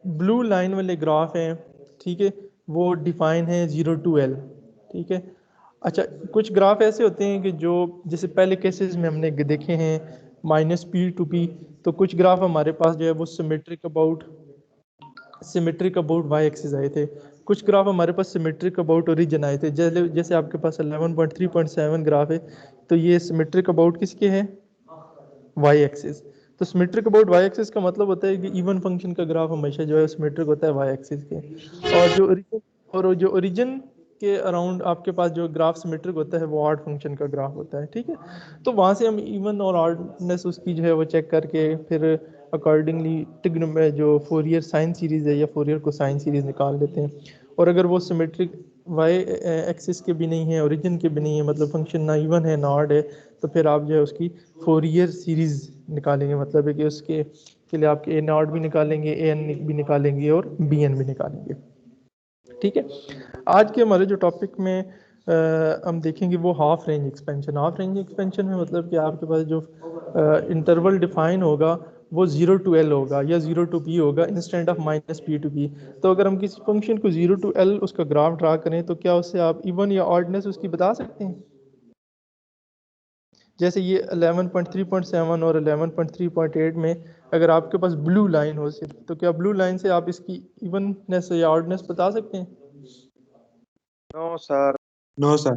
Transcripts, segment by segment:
Blue line वाले graph हैं, ठीक है, वो डिफाइन है 0 to L, ठीक है। अच्छा, कुछ ग्राफ ऐसे होते हैं कि जो जैसे पहले केसेस में हमने देखे हैं -P to P, तो कुछ ग्राफ हमारे पास जो है वो सिमेट्रिक अबाउट वाई एक्सिस आए थे। कुछ ग्राफ हमारे पास सिमेट्रिक अबाउट ओरिजिन आए थे। जैसे जैसे आपके पास 11.3.7 ग्राफ है, तो ये सिमेट्रिक अबाउट किसके हैं? Y axis. तो सिमेट्रिक अबाउट वाई एक्सिस का मतलब होता है कि इवन फंक्शन का ग्राफ हमेशा जो है सिमेट्रिक होता है वाई एक्सिस के। और जो ओरिजिन के अराउंड आपके पास जो ग्राफ सिमेट्रिक होता है वो ऑड फंक्शन का ग्राफ होता है, ठीक है। तो वहाँ से हम इवन और ऑडनेस उसकी जो है वो चेक करके फिर अकॉर्डिंगली टिग्न में जो फोरियर साइन सीरीज़ है या फोरियर कोसाइन सीरीज़ निकाल लेते हैं। और अगर वो सिमेट्रिक वाई एक्सिस के भी नहीं है, ओरिजिन के भी नहीं है, मतलब फंक्शन ना इवन है ना ऑड है, तो फिर आप जो है उसकी फोरियर सीरीज़ निकालेंगे। मतलब है कि उसके के लिए आप ए नॉट भी निकालेंगे, ए एन भी निकालेंगे और बी एन भी निकालेंगे, ठीक है। आज के हमारे जो टॉपिक में हम देखेंगे वो half range expansion. Half range expansion में मतलब कि आपके पास जो इंटरवल डिफाइन होगा वो 0 to L होगा या 0 to P होगा instant of -P to P। तो अगर हम किसी फंक्शन को 0 to L उसका ग्राफ ड्रा करें तो क्या उससे आप इवन या ऑडनेस उसकी बता सकते हैं? जैसे ये 11.3.7 और 11.3.8 में अगर आपके पास ब्लू लाइन हो सिर्फ, तो क्या ब्लू लाइन से आप इसकी इवननेस या ऑडनेस बता सकते हैं? No sir. No sir.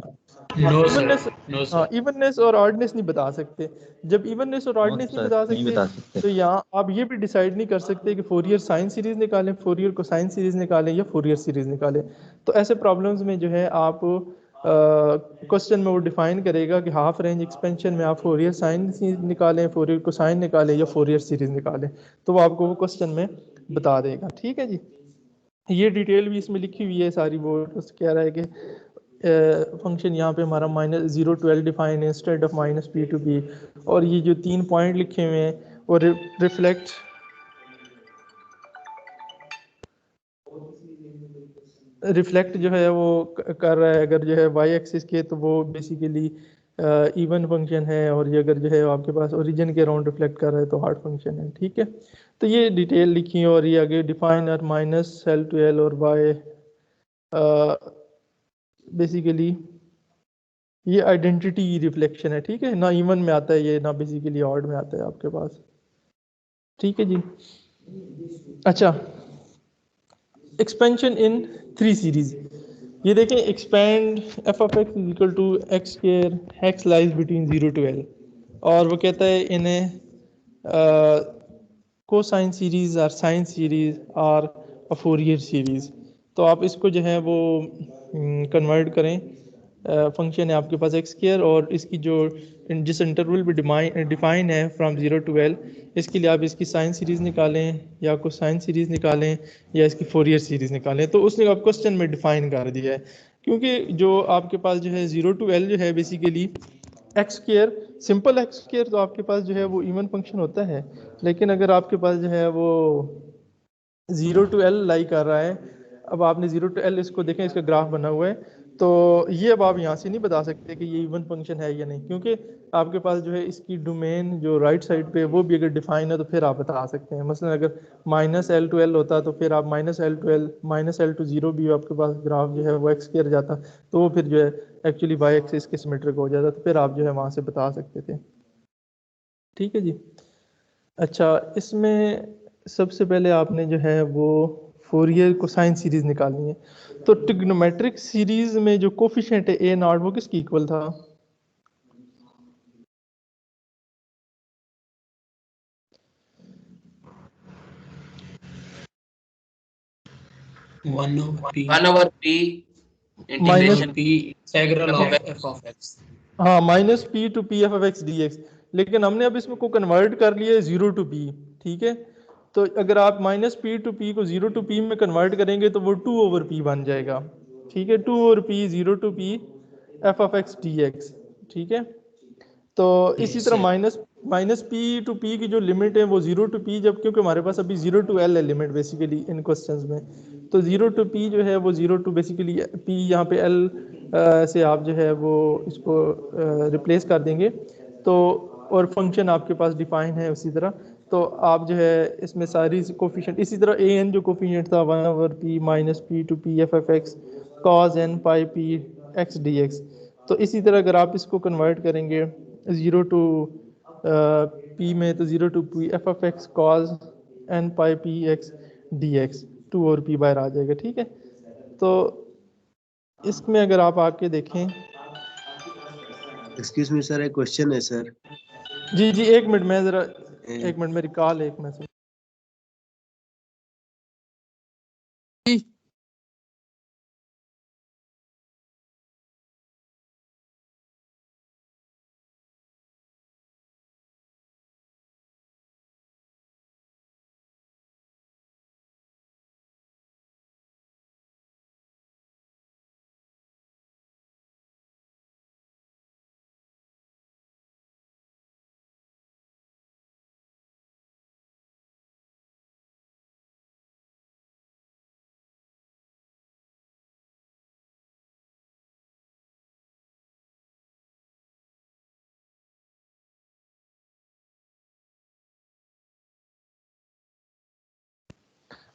हाँ, नो सर, इवननेस। नो हाँ, सर। इवननेस और ऑडनेस नहीं बता सकते। जब इवननेस और ऑडनेस नहीं बता नहीं सकते बता सकते। तो यहाँ आप ये भी डिसाइड नहीं कर सकते कि फोरियर साइन सीरीज निकालें, फोरियर कोसाइन सीरीज निकालें या फोरियर सीरीज निकालें। तो ऐसे प्रॉब्लम्स में जो है आप क्वेश्चन में वो डिफाइन करेगा कि हाफ रेंज एक्सपेंशन में आप फोरियर साइन निकालें, फोरियर कोसाइन निकालें या फोरियर सीरीज निकालें, तो वो आपको वो क्वेश्चन में बता देगा, ठीक है जी। ये डिटेल भी इसमें लिखी हुई है सारी। वो कह रहा है कि फंक्शन यहाँ पे हमारा -0 to L डिफाइन है instead of -P to P। और ये जो 3 पॉइंट लिखे हुए हैं वो रिफ्लेक्ट जो है वो कर रहा है। अगर जो है वाई एक्सिस के तो वो बेसिकली इवन फंक्शन है, और ये अगर जो है आपके पास ओरिजिन के अराउंड रिफ्लेक्ट कर रहा है तो हार्ड फंक्शन है, ठीक है। तो ये डिटेल लिखी है और ये आगे define R -L to L और वाई बेसिकली ये आइडेंटिटी रिफ्लेक्शन है, ठीक है ना। इवन में आता है ये, ना बेसिकली ऑड में आता है आपके पास, ठीक है जी। अच्छा, एक्सपेंशन इन 3 सीरीज। ये देखें, expand f of x is equal to x square x lies between 0 to L, और वो कहता है इन्हें कोसाइन सीरीज और साइन सीरीज और फोरियर सीरीज। तो आप इसको जो है वो कन्वर्ट करें। फंक्शन है आपके पास एक्स स्क्वायर और इसकी जो जिस इंटरवल पे डिफाइन है फ्रॉम 0 to L, इसके लिए आप इसकी साइन सीरीज़ निकालें या कोसाइन सीरीज़ निकालें या इसकी फोरियर सीरीज़ निकालें। तो उसने आप क्वेश्चन में डिफाइन कर दिया है, क्योंकि जो आपके पास जो है 0 to L जो है basically x square, simple x square तो आपके पास जो है वो इवन फंक्शन होता है। लेकिन अगर आपके पास जो है वो 0 to L लाई कर रहा है, अब आपने 0 to L इसको देखें, इसका ग्राफ बना हुआ है, तो ये अब आप यहाँ से नहीं बता सकते कि ये इवन फंक्शन है या नहीं, क्योंकि आपके पास जो है इसकी डोमेन जो राइट साइड पे वो भी अगर डिफाइन है तो फिर आप बता सकते हैं। मसलन अगर -L to L होता तो फिर आप -L to L -L to 0 भी आपके पास ग्राफ जो है वो एक्स स्क्वायर जाता, तो वो फिर जो है एक्चुअली वाई एक्सिस के सिमेट्रिक हो जाता, तो फिर आप जो है वहाँ से बता सकते थे, ठीक है जी। अच्छा, इसमें सबसे पहले आपने जो है वो फोरियर कोसाइन सीरीज निकालनी है। तो ट्रिग्नोमेट्रिक सीरीज में जो कोफिशिएंट है ए नॉट वो किसकी इक्वल था? One over P minus integration P integral of F of x. हाँ, -P to P(f(x)(dx), लेकिन हमने अब इसमें को कन्वर्ट कर लिया है 0 to P, ठीक है। तो अगर आप -P to P को 0 to P में कन्वर्ट करेंगे तो वो 2/P बन जाएगा, ठीक है। 2/P 0 to P f(x)(dx), ठीक है। तो इसी तरह -P to P की जो लिमिट है वो 0 to P, जब क्योंकि हमारे पास अभी 0 to L है लिमिट बेसिकली इन क्वेश्चंस में, तो 0 to P जो है वो 0 to बेसिकली P यहाँ पे L से आप जो है वो इसको रिप्लेस कर देंगे। तो और फंक्शन आपके पास डिफाइन है उसी तरह। तो आप जो है इसमें सारी कोफिशिएंट इसी तरह ए एन जो कोफिशिएंट था 1/p minus p to p f f x cos n pi p x d x, तो इसी तरह अगर आप इसको कन्वर्ट करेंगे 0 टू पी में तो 0 to p f f x cos n pi p x d x 2 और पी बाहर आ जाएगा। ठीक है, तो इसमें अगर आप आके देखें। एक्सक्यूज मी सर, एक क्वेश्चन है सर। जी जी, एक मिनट, मैं जरा एक मिनट मेरी कॉल एक मैसेज।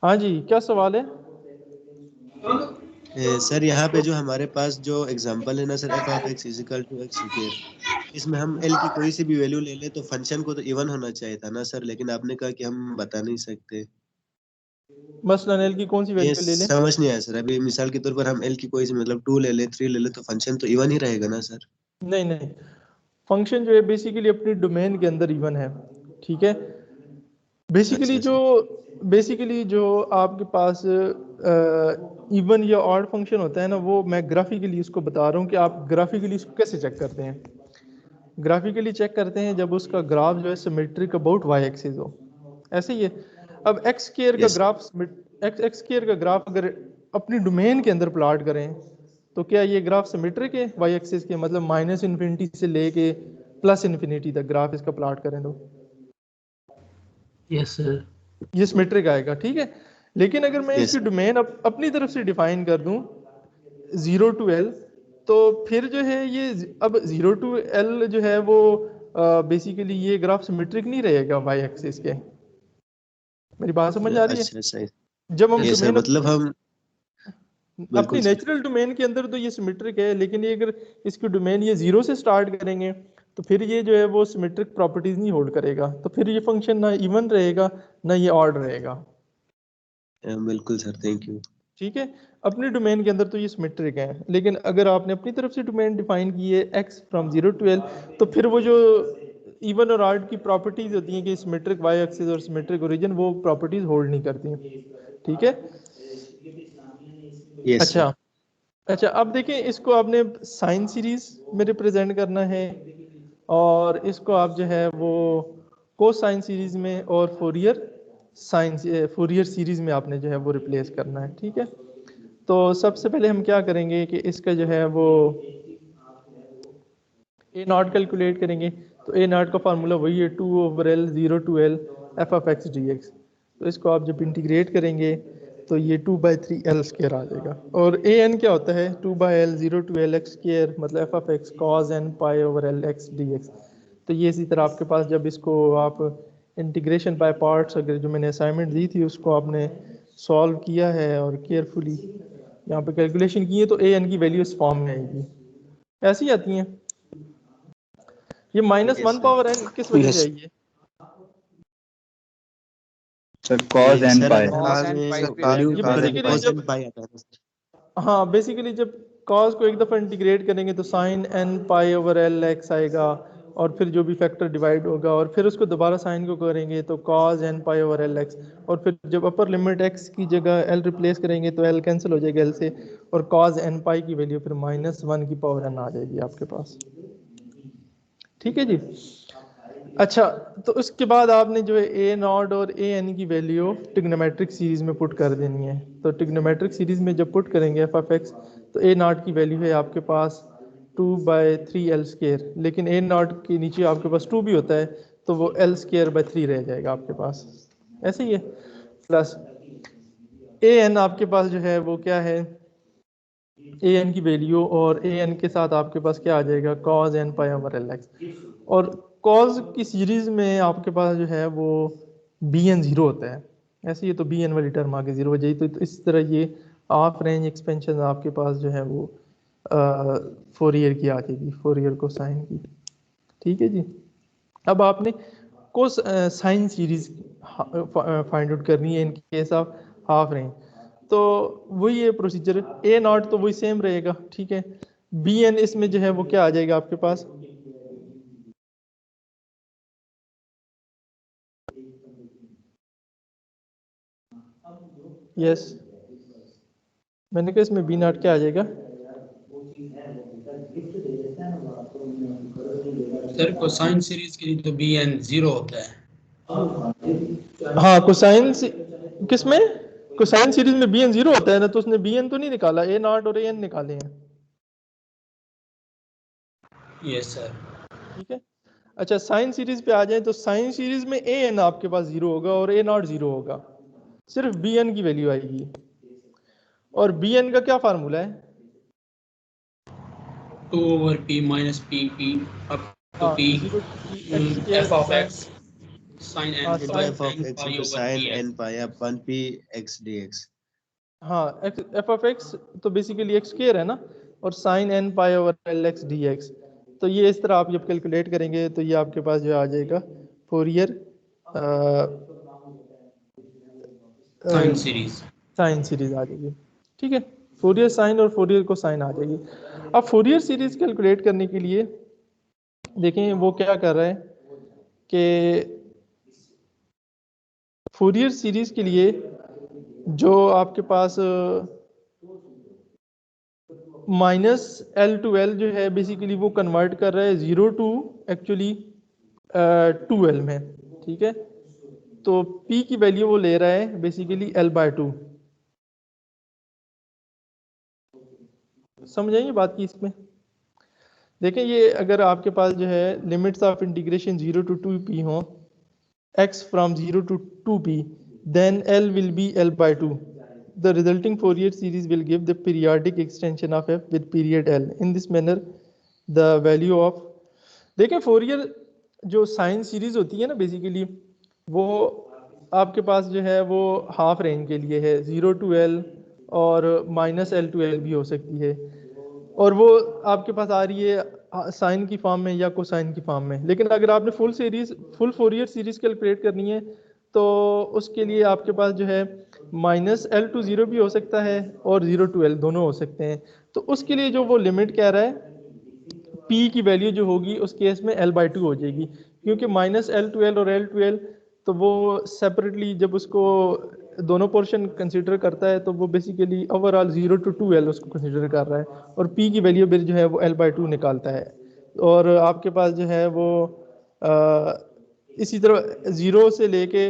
हाँ जी, क्या सवाल है? सर यहाँ पे जो हमारे पास जो एग्जांपल है ना sir, f of x is equal to x square, इसमें हम एल की कोई सी भी वैल्यू ले लें तो फंक्शन को तो इवन होना चाहिए था ना सर, लेकिन आपने कहा कि हम बता नहीं सकते। मसलन एल की कौन सी ये वैल्यू ले लें? समझ नहीं आया सर। अभी मिसाल के तौर पर हम एल की कोई सी मतलब 2 ले ले 3 ले ले तो फंक्शन तो इवन ही रहेगा ना सर। नहीं नहीं, फंक्शन जो है बेसिकली अपनी डोमेन के अंदर इवन है। ठीक है, बेसिकली जो आपके पास इवन या ऑड फंक्शन होता है ना, वो मैं ग्राफिकली उसको बता रहा हूँ कि आप ग्राफिकली इसको कैसे चेक करते हैं। ग्राफिकली चेक करते हैं जब उसका ग्राफ जो है सिमेट्रिक अबाउट वाई एक्सिस हो, ऐसे ही है। अब एक्स स्क्वायर का Yes. ग्राफ एक्स स्क्वायर का ग्राफ अगर अपनी डोमेन के अंदर प्लॉट करें तो क्या ये ग्राफ सिमेट्रिक है वाई एक्सिस के, मतलब माइनस इन्फिनिटी से लेके प्लस इन्फिनिटी तक ग्राफ इसका प्लॉट करें तो यस सर। ये सिमेट्रिक आएगा। ठीक है, लेकिन अगर मैं Yes. इसकी डोमेन अपनी तरफ से डिफाइन कर दूं 0 टू एल, तो फिर जो है ये अब 0 टू एल जो है वो बेसिकली ये ग्राफ सिमेट्रिक नहीं रहेगा वाई एक्सिस के। मेरी बात समझ आ रही है? अच्छा सही। जब हम ये सर डोमेन मतलब हम अपनी बिल्कुल सर। नेचुरल डोमेन के अंदर तो ये सिमेट्रिक है, लेकिन ये अगर इसकी डोमेन ये 0 से स्टार्ट करेंगे तो फिर ये जो है वो सिमेट्रिक प्रॉपर्टीज नहीं होल्ड करेगा, तो फिर ये फंक्शन ना इवन रहेगा ना ये ऑड रहेगा। बिल्कुल सर, थैंक यू। ठीक है, अपने डोमेन के अंदर तो ये सिमेट्रिक है, लेकिन अगर आपने अपनी तरफ से डोमेन डिफाइन की है x फ्रॉम 0 टू l, तो फिर वो जो इवन और ऑड की प्रॉपर्टीज होती हैं कि सिमेट्रिक वाई एक्सिस और सिमेट्रिक ओरिजिन, वो प्रॉपर्टीज होल्ड नहीं करती हैं। ठीक है, यस अच्छा सर। अच्छा, अब देखें इसको आपने साइन सीरीज में रिप्रेजेंट करना है और इसको आप जो है वो कोसाइन सीरीज में और फोरियर सीरीज में आपने जो है वो रिप्लेस करना है। ठीक है, तो सबसे पहले हम क्या करेंगे कि इसका जो है वो ए नॉट कैलकुलेट करेंगे। तो ए नॉट का फार्मूला वही है 2/L 0 to L f of x d x. तो इसको आप जब इंटीग्रेट करेंगे तो ये 2/3L स्क्वायर आ जाएगा। और ए एन क्या होता है? 2/L 0 to L x square, मतलब f of x cos n pi over L x d x. तो ये इसी तरह आपके पास जब इसको आप इंटीग्रेशन बाय पार्ट्स, अगर जो मैंने असाइनमेंट दी थी उसको आपने सॉल्व किया है और केयरफुली यहाँ पे कैलकुलेशन की है, तो ए एन की वैल्यू इस फॉर्म में आएगी, ऐसी आती हैं। ये -1 पावर एन किस वजह से आई है? सर cos n सर पाई। ये बेसिकली जब पाई आता है सर। हाँ, बेसिकली जब cos को एक दफ़ा इंटीग्रेट करेंगे तो sin n pi over L x आएगा, और फिर जो भी फैक्टर डिवाइड होगा, और फिर उसको दोबारा साइन को करेंगे तो cos n pi over L X, और फिर जब अपर लिमिट x की जगह l रिप्लेस करेंगे तो l कैंसिल हो जाएगा l से, और cos n पाई की वैल्यू फिर -1 की पावर n आ जाएगी आपके पास। ठीक है जी, अच्छा, तो उसके बाद आपने जो है ए नॉट और ए एन की वैल्यू ट्रिग्नोमेट्रिक सीरीज में पुट कर देनी है। तो ट्रिग्नोमेट्रिक सीरीज में जब पुट करेंगे एफ ऑफ एक्स, तो ए नॉट की वैल्यू है आपके पास 2/3L स्क्वायर, लेकिन ए नॉट के नीचे आपके पास 2 भी होता है तो वो L स्क्वायर बाय 3 रह जाएगा आपके पास, ऐसे ही है। प्लस ए एन आपके पास जो है वो क्या है, ए एन की वैल्यू, और ए एन के साथ आपके पास क्या आ जाएगा cos n pi over L X. और कॉज की सीरीज में आपके पास जो है वो बी एन जीरो होता है, ऐसे ये तो बी एन वाली टर्म आगे जीरो हो जाएगी, तो इस तरह ये हाफ रेंज एक्सपेंशन आपके पास जो है वो फोरियर की आ जाएगी, फोरियर कोसाइन की। ठीक है जी। अब आपने कोस साइन सीरीज फाइंड आउट करनी है in case of half range, तो वही है प्रोसीजर, ए नॉट तो वही सेम रहेगा, ठीक है। बी एन इसमें जो है वो क्या आ जाएगा आपके पास, यस मैंने कहा इसमें बी नॉट क्या आ जाएगा, सर कोसाइन सीरीज के लिए तो बी एन जीरो होता है। हाँ कोसाइन किसमें, कोसाइन सीरीज में बी एन जीरो होता है ना, तो उसने बी एन तो नहीं निकाला, ए नॉट और ए एन निकाले हैं। Yes sir. ठीक है। अच्छा साइन सीरीज पे आ जाए, तो साइन सीरीज में ए एन आपके पास जीरो होगा और ए नॉट जीरो होगा, सिर्फ बी एन की वैल्यू आएगी। और बी एन का क्या फार्मूला है, 2/p minus pp up to हाँ p zero to p x f of x sin n हाँ into into sine, f of n x pi into over sin dx। n pi upon p x dx। हाँ f of x तो basically x square है ना, और sine N pi over L x d x, तो ये इस तरह आप जब कैलकुलेट करेंगे तो ये आपके पास जो आ जाएगा Fourier sine series. Sine series आ जाएगी। ठीक है, फोरियर साइन और फोरियर को साइन आ जाएगी। अब फोरियर सीरीज कैलकुलेट करने के लिए देखें वो क्या कर रहा है कि फोरियर सीरीज के लिए जो आपके पास माइनस एल टू एल जो है बेसिकली वो कन्वर्ट कर रहा है zero to actually two L में। ठीक है, तो P की वैल्यू वो ले रहा है बेसिकली L बाय टू। समझ आइए बात की इसमें। देखें ये अगर आपके पास जो है limits of integration zero to two p हो, x from 0 to 2p, then L will be L by 2. The resulting Fourier series will give the periodic extension of f with period L. In this manner, the value of देखें Fourier जो sine series होती है ना basically वो आपके पास जो है वो हाफ रेंज के लिए है, 0 to L और माइनस एल टू एल भी हो सकती है, और वो आपके पास आ रही है साइन की फॉर्म में या कोसाइन की फॉर्म में। लेकिन अगर आपने फुल फोरियर सीरीज कैलकुलेट करनी है तो उसके लिए आपके पास जो है माइनस एल टू जीरो भी हो सकता है और जीरो टू एल दोनों हो सकते हैं। तो उसके लिए जो वो लिमिट कह रहा है पी की वैल्यू जो होगी उस केस में एल बाई टू हो जाएगी, क्योंकि माइनस एल टू एल और एल टू एल तो वो सेपरेटली जब उसको दोनों पोर्शन कंसीडर करता है तो वो बेसिकली ओवरऑल 0 to 2L उसको कंसीडर कर रहा है, और P की वैल्यू फिर जो है वो L by 2 निकालता है। और आपके पास जो है वो इसी तरह 0 से लेके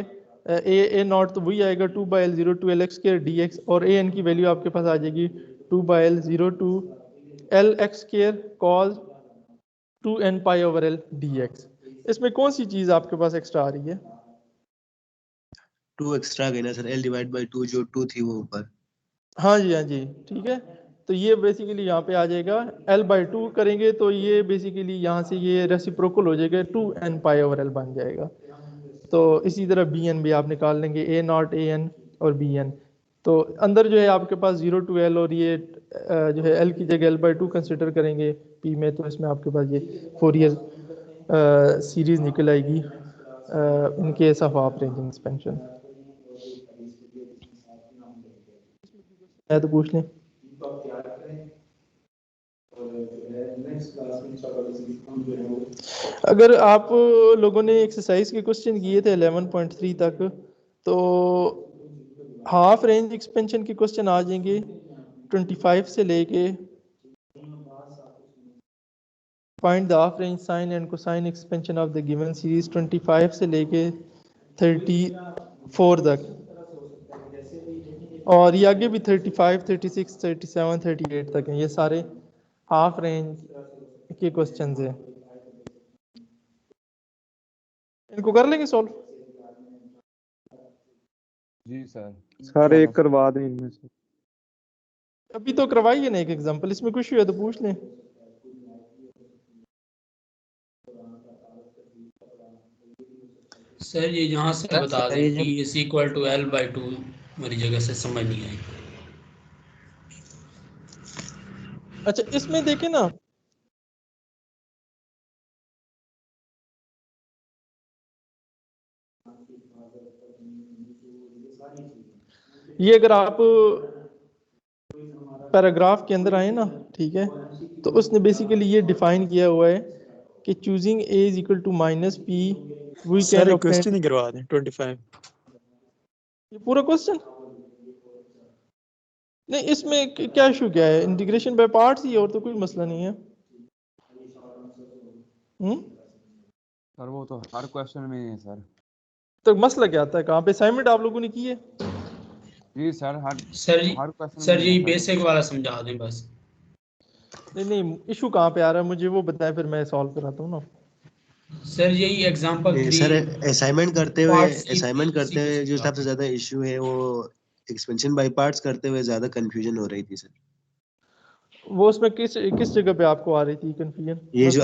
ए नॉट तो वही आएगा 2/L 0 to L x square D x, और ए एन की वैल्यू आपके पास आ जाएगी 2/L 0 to L x square cause 2n pi over L D x. इसमें कौन सी चीज़ आपके पास एक्स्ट्रा आ रही है, 2 एक्स्ट्रा गई ना सर, l डिवाइड बाय 2 जो 2 थी वो ऊपर। हाँ जी हाँ जी ठीक है। तो ये बेसिकली यहाँ पे आ जाएगा L बाई टू करेंगे तो ये बेसिकली यहाँ से ये रेसिप्रोकल हो जाएगा 2n पाई ओवर L बन जाएगा। तो इसी तरह बी एन भी आप निकाल लेंगे, ए नॉट ए एन और बी एन। तो अंदर जो है आपके पास 0 to L और ये जो है L की जगह L बाई टू कंसिडर करेंगे P में, तो इसमें आपके पास ये फोरियर सीरीज निकल आएगी in case of half range expansion. है तो पूछ लें। अगर आप लोगों ने एक्सरसाइज के क्वेश्चन किए थे 11.3 तक, तो हाफ रेंज एक्सपेंशन के क्वेश्चन आ जाएंगे 25 से लेके find the half range sine and cosine expansion of the given series 25 से लेके 34 तक, और ये आगे भी 35, 36, 37, 38 तक हैं। ये सारे हाफ रेंज के क्वेश्चंस हैं। इनको कर लेंगे सॉल्व। जी सर। सर एक करवा दें इनमें से। अभी तो करवाइए ना एक एग्जांपल, इसमें कुछ हुआ तो पूछ लें। सर ये यहाँ से सर, बता सर, दें ये जो P is equal to L/2 मेरी जगह से समझ नहीं आई। अच्छा इसमें देखें ना, ये अगर आप पैराग्राफ के अंदर आए ना, ठीक है, तो उसने बेसिकली ये डिफाइन किया हुआ है कि choosing a is equal to minus p we sir can एक ऑब्टेन। क्वेश्चन ही करवा दें 25। ये पूरा क्वेश्चन नहीं, इसमें क्या इशू क्या है, इंटीग्रेशन बाय पार्ट्स ही, और तो कोई मसला नहीं है। सर वो तो हर क्वेश्चन में है सर। तो मसला क्या आता है, कहाँ पे असाइनमेंट आप लोगों ने की है? जी सर, सर हर क्वेश्चन सर में ये है सर। बेसिक वाला समझा दें बस। नहीं इशू कहाँ पे आ रहा है मुझे वो बताएं, फिर मैं सॉल्व कराता हूँ ना। सर यही एग्जांपल 3 सर असाइनमेंट करते हुए पार्ट सी में इसी को जो समझा सबसे दें। ज्यादा इश्यू है वो एक्सपेंशन बाय पार्ट्स करते हुए ज्यादा कंफ्यूजन हो रही थी सर। वो उसमें किस किस जगह पे आपको आ रही थी कंफ्यूजन? ये जो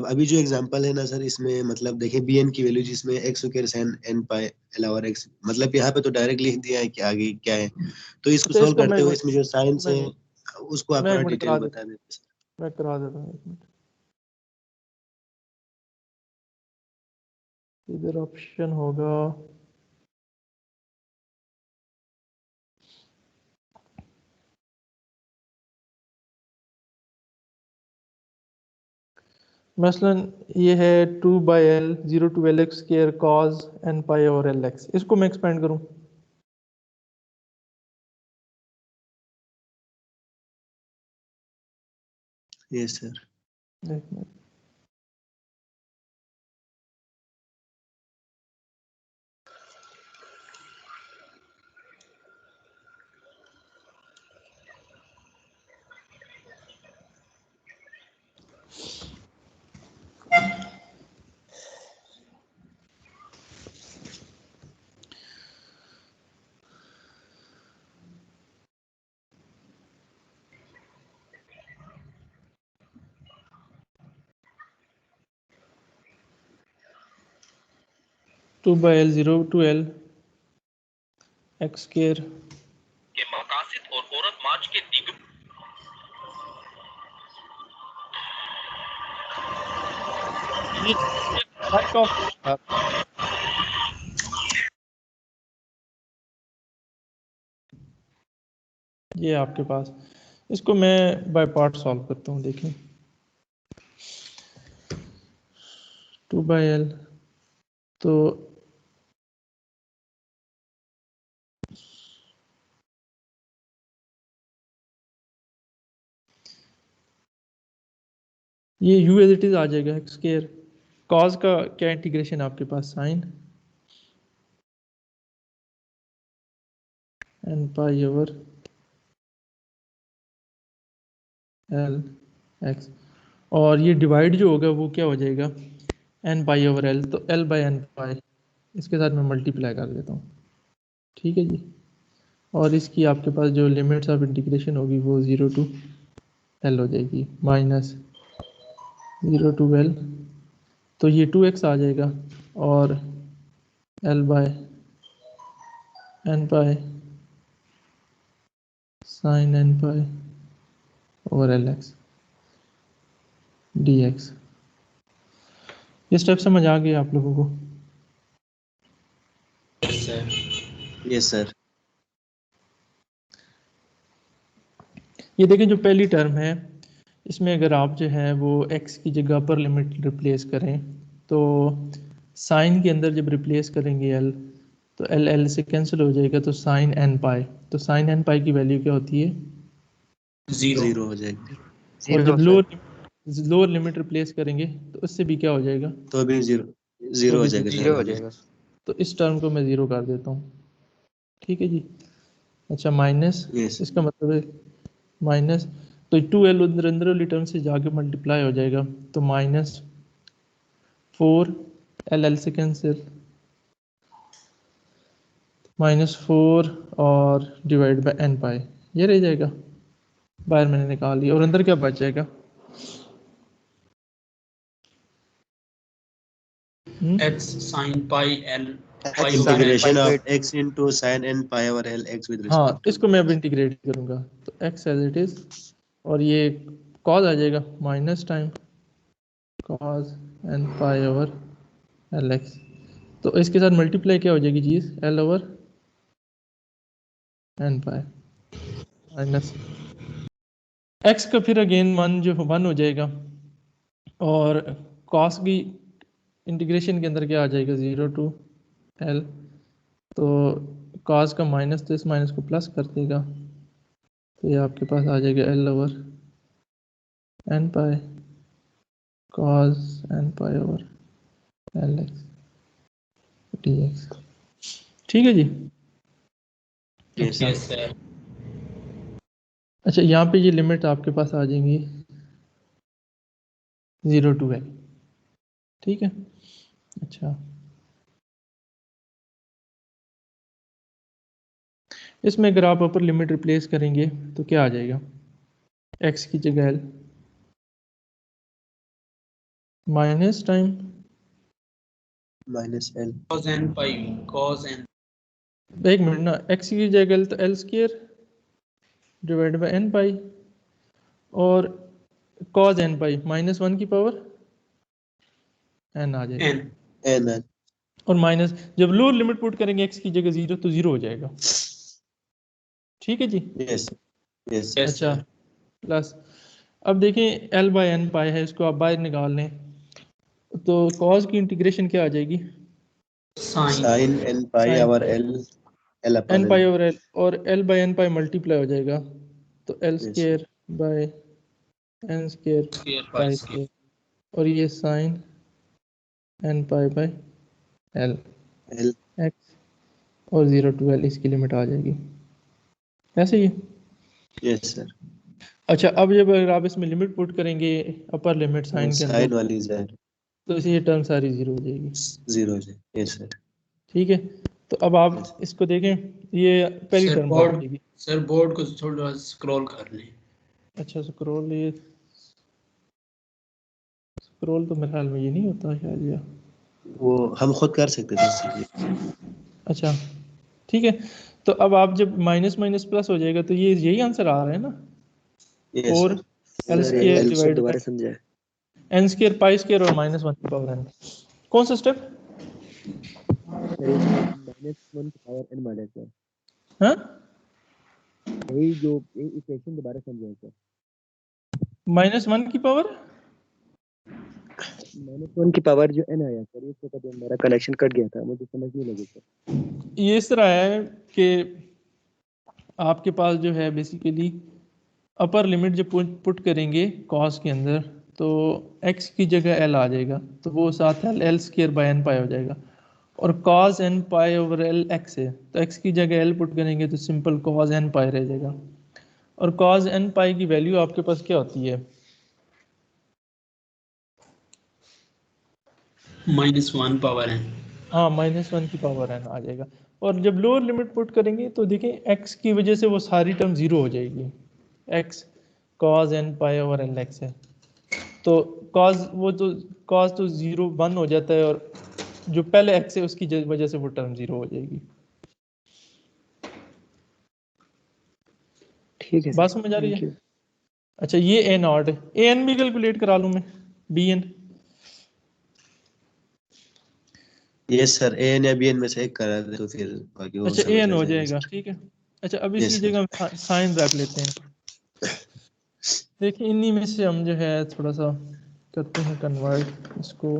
अभी जो एग्जांपल है ना सर, इसमें मतलब देखिए bn की वैल्यू जिसमें x स्क्वायर sin n पाई l और x, मतलब यहाँ पे तो डायरेक्ट लिख दिया है कि आगे क्या है, तो इसको अच्छा सॉल्व इसको करते हुए इसमें जो साइंस है उसको आप मैं थोड़ा एक मिनट डिटेल करा देता बता देते सर। मैं करा देता हूँ, एक मिनट। इधर ऑप्शन होगा, मसलन ये है 2/l 0 to lx square cos n pi और lx, इसको मैं एक्सपेंड करूँ? Yes sir. एक minute. Two by l 0 to l x square के मकासद और औरत मार्च के दीगर ये आपके पास, इसको मैं बाय पार्ट सॉल्व करता हूँ। देखें 2/l, तो ये u एज इट इज आ जाएगा x स्क्वायर, cos का क्या इंटीग्रेशन आपके पास, sine n pi over l x, और ये डिवाइड जो होगा वो क्या हो जाएगा, n पाई ओवर l, तो l बाई n पाई, इसके साथ मैं मल्टीप्लाई कर देता हूँ, ठीक है जी। और इसकी आपके पास जो लिमिट्स ऑफ इंटीग्रेशन होगी वो 0 to l हो जाएगी, माइनस 0 to l, तो ये 2x आ जाएगा, और l by n pi sine n pi over lx dx। ये स्टेप समझ आ गया आप लोगों को? Sir yes sir. ये देखें जो पहली टर्म है, इसमें अगर आप जो है वो x की जगह पर लिमिट रिप्लेस करें, तो साइन के अंदर जब रिप्लेस करेंगे l, तो l से कैंसिल हो जाएगा, तो साइन n पाई, तो साइन n पाई की वैल्यू क्या होती है, 0 जीरो हो जाएगी। और जब zero sir. Lower limit replace करेंगे तो उससे भी क्या हो जाएगा, तो अभी जीरो तो जीरो हो भी जाएगा सर जीरो हो अभी भी। जाएगा। तो इस टर्म को मैं ज़ीरो कर देता हूँ, ठीक है जी। अच्छा माइनस, यस। इसका मतलब है माइनस, तो 2l अंदर अंदर वाली टर्म से जाके मल्टीप्लाई हो जाएगा, तो माइनस 4 l से कैंसिल, -4 और डिवाइड बाय n पाई, ये रह जाएगा, बाहर मैंने निकाल लिया, और अंदर क्या बच जाएगा, x sin pi l pi x over l. Integration of x into sin n pi over l x with हाँ, respect to इसको मैं अब इंटीग्रेट करूंगा तो x एज इट इज, और ये cos आ जाएगा minus time cos n pi over L x, तो इसके साथ मल्टीप्लाई क्या हो जाएगी चीज़, l over n pi minus x का फिर अगेन वन जो 1 हो जाएगा, और cos की इंटीग्रेशन के अंदर क्या आ जाएगा 0 to l, तो cos का माइनस तो इस माइनस को प्लस कर देगा, तो ये आपके पास आ जाएगा l ओवर n पाई cos n pi over L x d x. ठीक है जी। yes Yes sir. अच्छा, यहाँ पे ये लिमिट आपके पास आ जाएंगी 0 to l। ठीक है। अच्छा, इसमें अगर आप अपर लिमिट रिप्लेस करेंगे तो क्या आ जाएगा, x की जगह l minus time minus l Cos n pi cos n एक मिनट ना, x की जगह l तो l square divide by n pi, और cos n पाई -1 की पावर n आ जाएगा, n n और माइनस जब लोअर लिमिट पुट करेंगे x की जगह 0 तो 0 हो जाएगा। ठीक है जी। yes yes yes अच्छा, sir. प्लस अब देखें l बाय n पाई है, इसको आप बाहर निकाल लें तो cos की इंटीग्रेशन क्या आ जाएगी, Sin sin n pi Sin over l l upon n l pi over l, और l by n pi multiply हो जाएगा, तो l yes square by n square square pi pi square. Square, और ये sine n pi by l l x, और 0 to l इसकी limit आ जाएगी, ऐसे ही। yes sir अच्छा, अब जब अगर आप इसमें लिमिट पुट करेंगे अपर लिमिट साइन के अंदर, sin वाली z तो ये टर्म सारी 0 हो जाएगी। 0 है yes sir ठीक है, तो अब yes आप इसको देखें, ये पहली Sir टर्म बन board जाएगी। sir board को थोड़ा स्क्रॉल कर लें. अच्छा, स्क्रॉल, ये स्क्रॉल तो मेरे ख्याल में ये नहीं होता शायद, या वो हम खुद कर सकते थे इसलिए अच्छा ठीक है, तो अब आप जब माइनस माइनस प्लस हो जाएगा तो ये यही आंसर आ रहा है ना, yes 4 sir L square l divide दोबारा बाय समझाए एन स्क्वायर पाई स्क्वायर और -1 की पावर n। कौन सा स्टेप? -1 की पावर n माइनस है हाँ, यही जो इक्वेशन दोबारा समझाए सर -1 की पावर, -1 की पावर जो n आया सर, इस वक्त मेरा कनेक्शन कट गया था, मुझे समझ नहीं लगी सर। ये इस तरह है कि आपके पास जो है बेसिकली अपर लिमिट जब पुट करेंगे कॉस के अंदर, तो x की जगह l आ जाएगा, तो वो साथ l स्क्वायर बाय n पाई हो जाएगा, और cos n pi over l x है, तो x की जगह l पुट करेंगे तो सिंपल cos n पाई रह जाएगा, और cos n पाई की वैल्यू आपके पास क्या होती है, -1 power n. हाँ -1 की पावर n आ जाएगा, और जब लोअर लिमिट पुट करेंगे तो देखिए x की वजह से वो सारी टर्म 0 हो जाएगी, x cos n pi over l x है, तो cos तो 0 1 हो जाता है, और जो पहले x है उसकी वजह से वो टर्म 0 हो जाएगी। ठीक है बात सर, समझ आ रही थैंक है? यू। अच्छा, ये ए नॉट है, ए एन भी कैलकुलेट करा लूँ मैं, B N, yes sir an या bn में से एक करा दे तो फिर बाकी वो अच्छा ए समझ एन आ हो जाएगा जाएगा, सर। ठीक है। अच्छा, अब यस इसकी सर जगह साइन रख लेते हैं, देखिए इन्हीं में से हम जो है थोड़ा सा करते हैं कन्वर्ट इसको,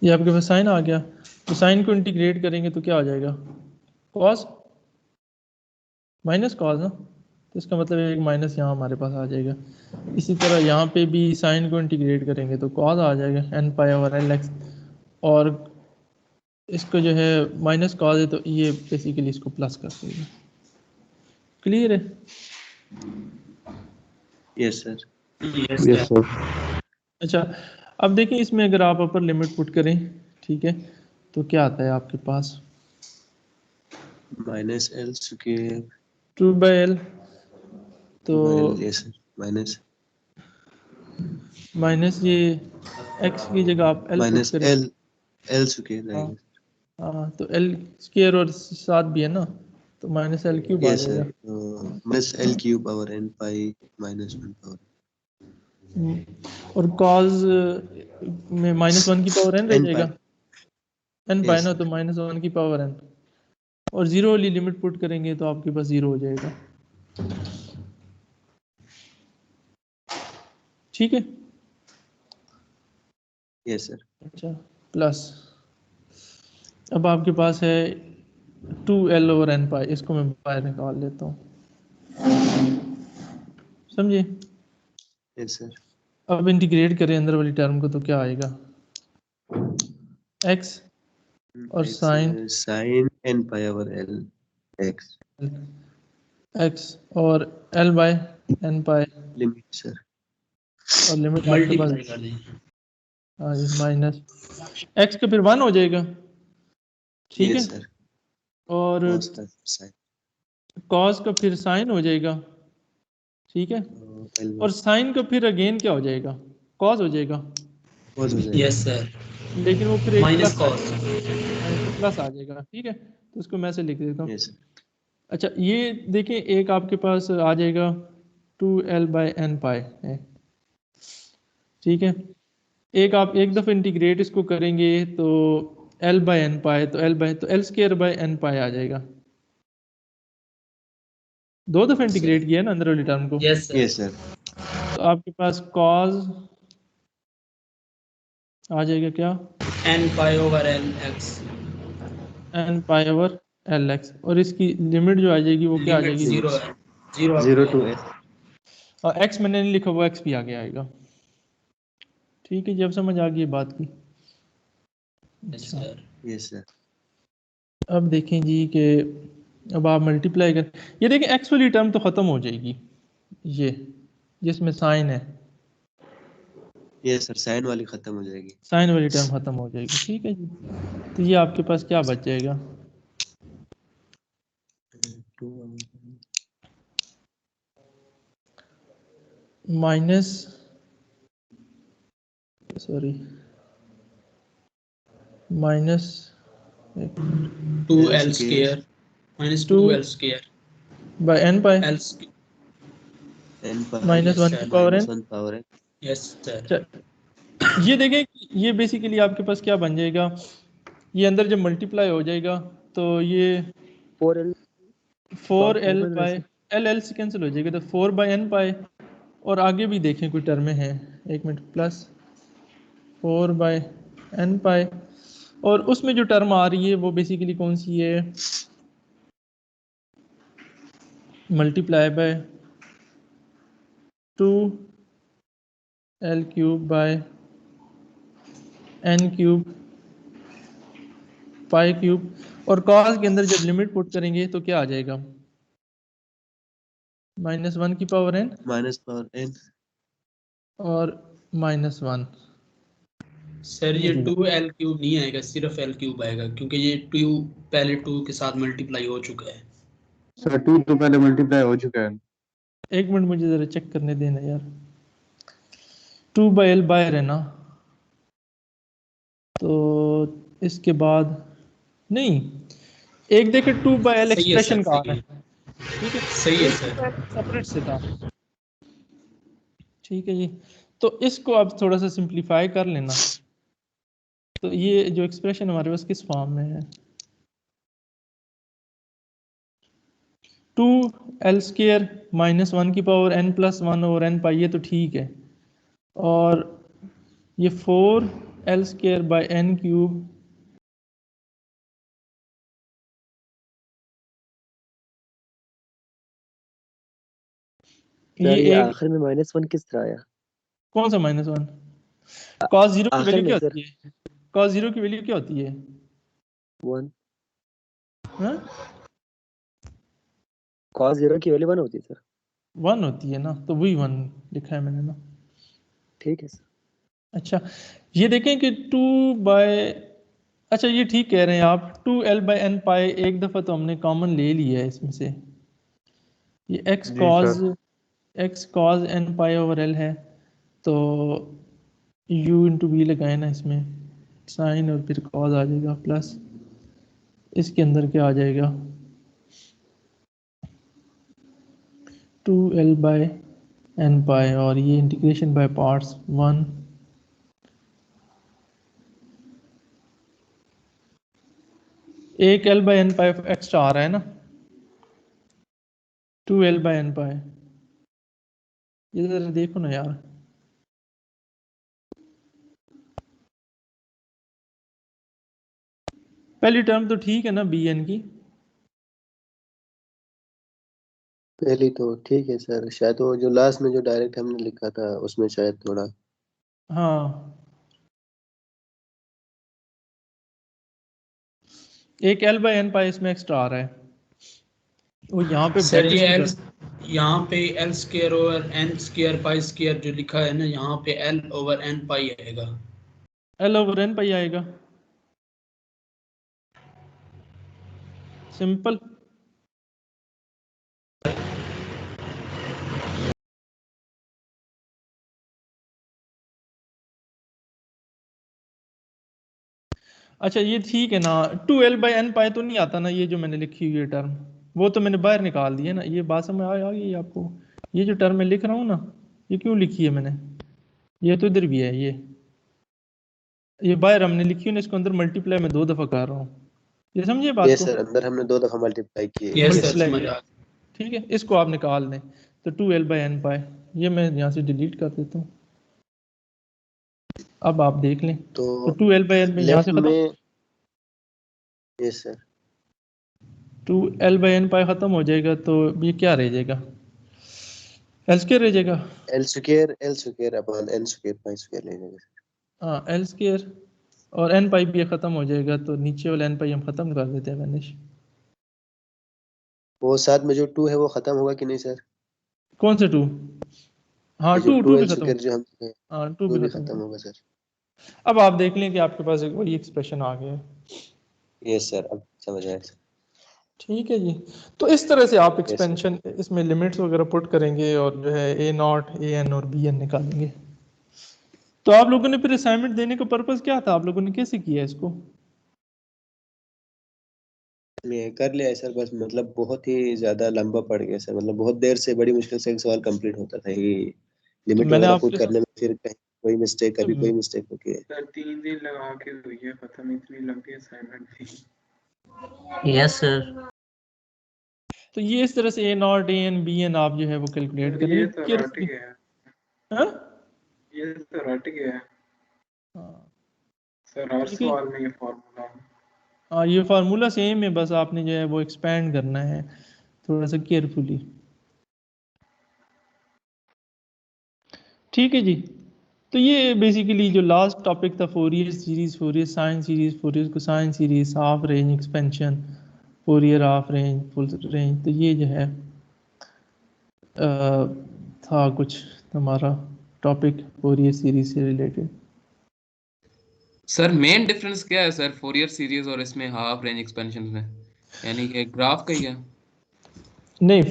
ये आपके पास साइन आ गया, तो साइन को इंटीग्रेट करेंगे तो क्या आ जाएगा, कॉस माइनस कॉस ना, तो इसका मतलब एक माइनस यहाँ हमारे पास आ जाएगा। इसी तरह यहाँ पे भी साइन को इंटीग्रेट करेंगे तो कॉस आ जाएगा n pi over L X, और इसको जो है माइनस कॉस है तो ये बेसिकली इसको प्लस कर देगा। क्लियर है? Yes sir. Yes yes sir. Sir. अच्छा, अब देखिए इसमें अगर आप अपर लिमिट पुट करें, ठीक है, तो क्या आता है आपके पास माइनस एल स्क्वायर 2/l, तो यस सर, माइनस माइनस ये x की जगह आप l पुट माइनस करें। एल स्क्वायर हाँ रहेगा। हाँ, तो l स्क्वायर और साथ भी है ना, तो माइनस एल क्यूब आ यस सर, जाएगा। तो minus L cube power N pi minus 1 power और cos में -1 की पावर n रह एन जाएगा, पाई। n पाई यस ना, सर, तो -1 की पावर n, और जीरो वाली लिमिट पुट करेंगे तो आपके पास जीरो हो जाएगा। ठीक है? यस सर, अच्छा, प्लस अब आपके पास है 2l ओवर n पाई, इसको मैं बाहर निकाल लेता हूँ, समझे? Yes sir. अब इंटीग्रेट करें अंदर वाली टर्म को तो क्या आएगा, x और sine sine N pi over L X x और l by n pi, limit sir. और लिमिट आपके पास मल्टीप्लाई कर दें। माइनस x का फिर 1 हो जाएगा। ठीक है? यस सर, और कॉस का साइन cos का फिर साइन हो जाएगा। ठीक है? एल और साइन का फिर अगेन क्या हो जाएगा, cos हो जाएगा, कॉस हो जाएगा। Yes sir. लेकिन वो फिर एक माइनस प्लस आ कॉस। जाएगा, प्लस आ जाएगा। ठीक है, तो इसको मैं से लिख देता हूँ। यस सर, अच्छा, ये देखें एक आपके पास आ जाएगा 2l बाय n पाई है। ठीक है, एक आप एक दफ़ा इंटीग्रेट इसको करेंगे तो l बाय n पाई, तो l स्क्वायर बाय n पाई आ जाएगा। दो दफ़ा इंटीग्रेट किया है ना अंदर वाली टर्म को, यस सर। यस सर, तो आपके पास cos आ जाएगा क्या, N pi over L X. n pi over L X, और इसकी लिमिट जो आ जाएगी वो क्या आ लिमिट जाएगी, जीरो है, zero zero to to L. L. और x मैंने नहीं लिखा, वो x भी आगे आएगा। ठीक है, जब समझ आ गई बात की। यस अच्छा, सर। यस सर, अब देखें जी कि अब आप मल्टीप्लाई कर, ये देखें x वाली टर्म तो ख़त्म हो जाएगी, ये जिसमें साइन है, यस सर, साइन वाली खत्म हो जाएगी। साइन वाली टर्म ख़त्म हो जाएगी। ठीक है जी, तो ये आपके पास क्या बच जाएगा, माइनस, सॉरी, माइनस, एक minute, two L l square square minus two to l square by n pi l. N pi -1 yes की sir. Power minus n। 1 power n. Yes sir. ये देखें कि ये बेसिकली आपके पास क्या बन जाएगा, ये अंदर जब मल्टीप्लाई हो जाएगा तो ये 4l 4l common by l से कैंसिल हो जाएगा, तो 4 बाई n पाई, और आगे भी देखें कोई टर्में हैं, एक minute, plus 4 by n pi, और उसमें जो टर्म आ रही है वो बेसिकली कौन सी है, multiply by 2l cube by n cube pi cube, और cos के अंदर जब लिमिट पुट करेंगे तो क्या आ जाएगा, -1 की power n minus power N. और -1। सर ये टू एल क्यूब नहीं आएगा, सिर्फ एल क्यूब आएगा, क्योंकि ये टू पहले टू के साथ मल्टीप्लाई हो चुका है। सर 2 तो पहले मल्टीप्लाई हो चुका है। एक मिनट मुझे ज़रा चेक करने देना यार, 2/l बाहर है ना, तो इसके बाद नहीं, एक देखे 2/l सही है सर, एक्सप्रेशन का आ सही रहा है। है। ठीक है, सही है एक सर। सेपरेट से था। ठीक है जी, तो इसको आप थोड़ा सा सिंप्लीफाई कर लेना, तो ये जो एक्सप्रेशन हमारे पास किस फॉर्म में है, 2l स्क्वायर -1 की power n plus 1 over n पाई, ये तो ठीक है, और ये 4l square by n cube ये सर ये एक आखिर में -1 किस तरह आया? कौन सा -1? cos 0 की आखिर वैल्यू में क्या सर होती है? cos 0 की वैल्यू क्या होती है? 1 हाँ, cos 0 की वैल्यू 1 होती है सर। 1 होती है ना, तो वही 1 लिखा है मैंने ना। ठीक है सर। अच्छा, ये देखें कि 2 बाय, अच्छा ये ठीक कह रहे हैं आप, 2l/n पाई एक दफ़ा तो हमने कॉमन ले लिया है इसमें से, ये x जी cos n pi over l है, तो u इंटू वी लगाए ना इसमें, साइन और फिर cos आ जाएगा, प्लस इसके अंदर क्या आ जाएगा, 2l/n पाई, और ये इंटीग्रेशन बाय पार्ट्स 1, एक l/n पाई एक्स्ट्रा आ रहा है ना, 2l/n पाई, ये जरा देखो ना यार, पहली टर्म तो ठीक है ना bn की, पहली तो ठीक है सर, शायद वो जो लास्ट में जो डायरेक्ट हमने लिखा था उसमें शायद थोड़ा। हाँ एक l/n पाई इसमें एक्स्ट्रा आ रहा है, वो यहाँ पे सर ब्रैकेट्स ये में एल, यहाँ पे L square over N square pi square जो लिखा है ना, यहाँ पे एल ओवर एन पाई आएगा। l/n पाई आएगा, सिंपल। अच्छा ये ठीक है ना, 2l/n पाई तो नहीं आता ना, ये जो मैंने लिखी हुई है टर्म, वो तो मैंने बाहर निकाल दी है ना, ये बात समझ आ गई आपको? ये जो टर्म मैं लिख रहा हूँ ना, ये क्यों लिखी है मैंने, ये तो इधर भी है, ये बाहर हमने लिखी है ना, इसको अंदर मल्टीप्लाई में 2 दफ़ा कर रहा हूँ, ये समझिए बात ये को, सर अंदर हमने 2 दफा मल्टीप्लाई किए। यस सर, मल्टीप्लाई समझ किया, आ ठीक है, इसको आप निकाल दें, तो 2l/n पाई, ये मैं यहाँ से डिलीट कर देता हूँ, अब आप देख लें, तो तो 2l/n में यहाँ लेफ्ट से खत्म, में, यस सर, 2l/n पाई खत्म हो जाएगा, तो ये क्या रह जाएगा, एल स्क्वायर रह जाएगा, L square upon N square pi square ले लेंगे। हाँ एल स्क्वायर, और एन पाई भी ख़त्म हो जाएगा, तो नीचे वाला एन पाई हम ख़त्म कर देते हैं वैनिश। वो साथ में जो 2 है वो खत्म होगा कि नहीं सर? कौन से 2? हाँ ये जो 2 2 2 भी एल खत्म, स्क्वायर जो हम, हाँ 2 वो भी भी खत्म खत्म होगा। होगा सर। अब आप देख लें कि आपके पास एक वही एक्सप्रेशन आ गया है, यस सर, अब समझ आया सर। ठीक है जी। तो इस तरह से आप यस सर। एक्सपेंशन इसमें लिमिट्स वगैरह पुट करेंगे, और जो है ए नॉट ए एन और बी एन निकालेंगे। तो आप लोगों ने फिर असाइनमेंट देने का पर्पज़ क्या था, आप लोगों ने कैसे किया इसको? मैं कर लिया है सर, बस मतलब बहुत ही ज्यादा लंबा पड़ गया सर, मतलब बहुत देर से बड़ी मुश्किल से एक सवाल कंप्लीट होता था, ये तो लिमिट मैंने वगैरह पुट आपके करने में फिर कहीं कोई मिस्टेक, कभी कोई मिस्टेक होती है। सर 3 दिन लगा के हुई है खत्म, इतनी लंबी असाइनमेंट थी। Yes sir. तो ये इस तरह से a naught a n b n आप जो है वो कैलकुलेट सर करेंगे ये तो रट केयरफुली। गया, हाँ ये तो रट गया हाँ, सर, हर ठीक है। सवाल में ये फॉर्मूला। हाँ ये फार्मूला सेम है, बस आपने जो है वो एक्सपेंड करना है थोड़ा सा केयरफुली, ठीक है जी। तो ये बेसिकली जो लास्ट टॉपिक था, Fourier series, Fourier sine series, Fourier cosine series, half range expansion, Fourier half range, full range, तो ये जो है था कुछ हमारा टॉपिक फोरियर सीरीज से रिलेटेड। सर मेन डिफरेंस क्या है सर फोरियर सीरीज और इसमें हाफ रेंज एक्सपेंशन में, यानी कि ग्राफ का ही है? नहीं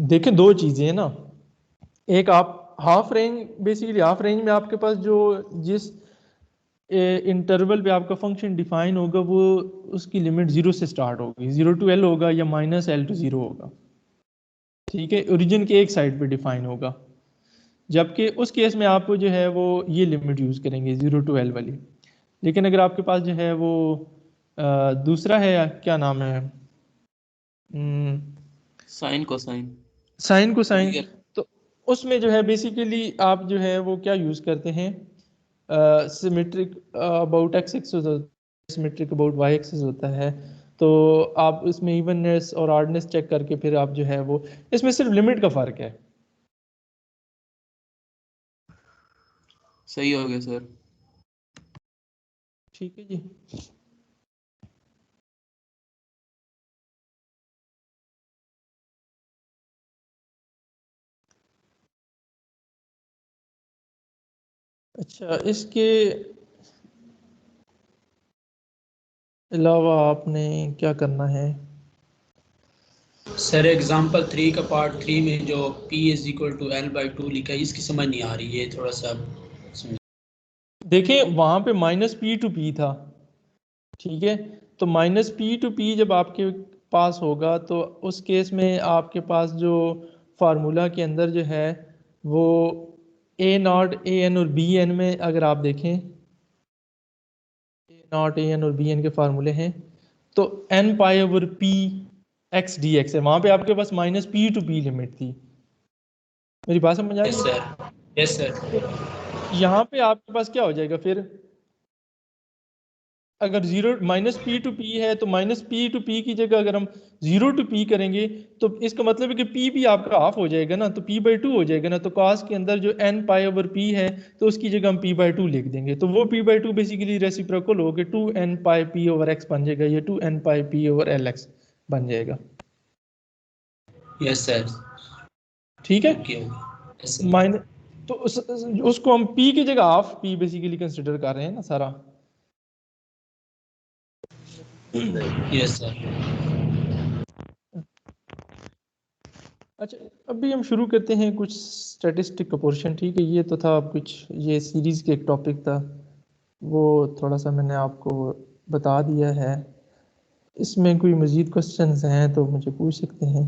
देखें दो चीज़ें हैं ना, एक आप half range, basically half range में आपके पास जो जिस इंटरवल पे आपका फंक्शन डिफाइन होगा, वो उसकी लिमिट 0 से स्टार्ट होगी, 0 to l होगा या -l to 0 होगा, ठीक है, ओरिजिन के एक साइड पे डिफाइन होगा। जबकि उस केस में आप जो है वो ये लिमिट यूज़ करेंगे 0 to l वाली। लेकिन अगर आपके पास जो है वो दूसरा है, क्या नाम है, साइन कोसाइन, साइन को साइन, फोरियर। तो उसमें जो है बेसिकली आप जो है वो क्या यूज़ करते हैं, सिमेट्रिक अबाउट एक्स एक्सिस होता है, सिमेट्रिक अबाउट वाई एक्सिस होता है, तो आप इसमें इवननेस और ऑडनेस चेक करके फिर आप जो है वो, इसमें सिर्फ लिमिट का फ़र्क है, सही हो गया सर। ठीक है जी। अच्छा, इसके अलावा आपने क्या करना है? सर एग्जांपल 3 का पार्ट 3 में जो P is equal to L/2 लिखा है, इसकी समझ नहीं आ रही है, थोड़ा सा समझ। देखिए वहां पे -P/P था, ठीक है, तो -P/P जब आपके पास होगा तो उस केस में आपके पास जो फार्मूला के अंदर जो है वो A0 AN और BN में अगर आप देखें A0 AN और BN के फार्मूले हैं तो n pi over P x dx है, वहां पे आपके पास -P/P लिमिट थी। मेरी बात समझ आ रही यस है? Sir, yes sir. तो यहाँ पे आपके पास क्या हो जाएगा फिर, अगर -P/P है तो -P/P की जगह अगर हम 0 to P करेंगे तो इसका मतलब है कि P भी आपका हाफ हो जाएगा ना, तो P/2 हो जाएगा ना, तो cos के अंदर जो n पाई ओवर P है तो उसकी जगह हम P/2 लिख देंगे, तो वो P/2 बेसिकली रेसिप्रोकल हो के 2n पाई P ओवर x बन जाएगा, ये 2n पाई P ओवर Lx बन जाएगा। Yes sir. ठीक है, okay okay, yes sir. Mine तो उसको हम P की जगह हाफ P बेसिकली कंसिडर कर रहे हैं ना सारा। Yes sir. अच्छा, अभी हम शुरू करते हैं कुछ स्टैटिस्टिक का पोर्शन, ठीक है, ये तो था कुछ, ये सीरीज़ के एक टॉपिक था, वो थोड़ा सा मैंने आपको बता दिया है। इसमें कोई मज़ीद क्वेश्चंस हैं तो मुझे पूछ सकते हैं,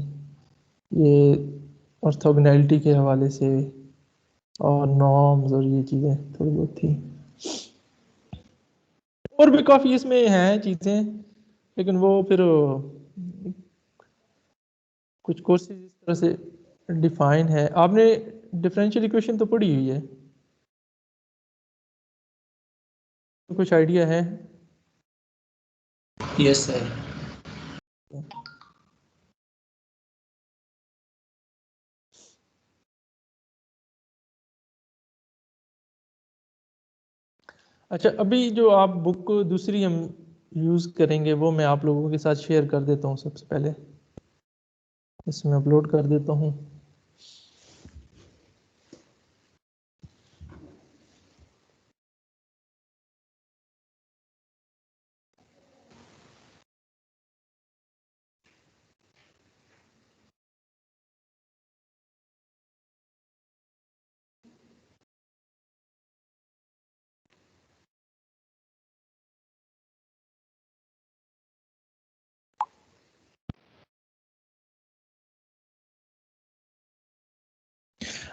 ये ऑर्थोगोनैलिटी के हवाले से और नॉर्म्स और ये चीज़ें थोड़ी बहुत थी, और भी काफ़ी इसमें हैं चीज़ें, लेकिन वो फिर कुछ कोर्सेज इस तरह से डिफाइन है। आपने डिफरेंशियल इक्वेशन तो पढ़ी हुई है, तो कुछ आइडिया है? Yes sir. अच्छा, अभी जो आप बुक दूसरी हम यूज़ करेंगे वो मैं आप लोगों के साथ शेयर कर देता हूँ, सबसे पहले इसमें अपलोड कर देता हूँ।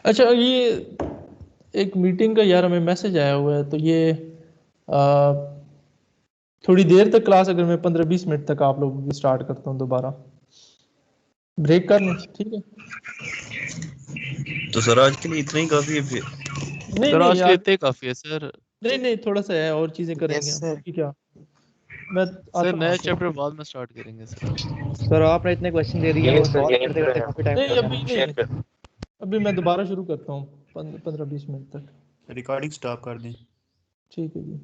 अच्छा, ये एक मीटिंग का यार हमें मैसेज आया हुआ है, तो ये थोड़ी देर तक क्लास, अगर मैं 15-20 मिनट तक आप लोगों की स्टार्ट करता हूँ, दोबारा ब्रेक कर लें, ठीक है? तो सर आज के लिए इतना ही काफी है फिर? नहीं सर नहीं आज के लिए यार, इतने काफी है सर। नहीं थोड़ा सा है और चीज़ें करेंगे हम, ठीक है? मैं सर आता हूँ नया आपको। चैप्टर बाद में स्टार्ट करेंगे सर। सर आपने इतने क्वेश्चन दे दिए वो सॉल्व करते करते काफी टाइम नहीं लग अभी जाना। नहीं, अभी मैं दोबारा शुरू करता हूँ 15-20 मिनट तक। रिकॉर्डिंग स्टॉप कर दें। ठीक है जी।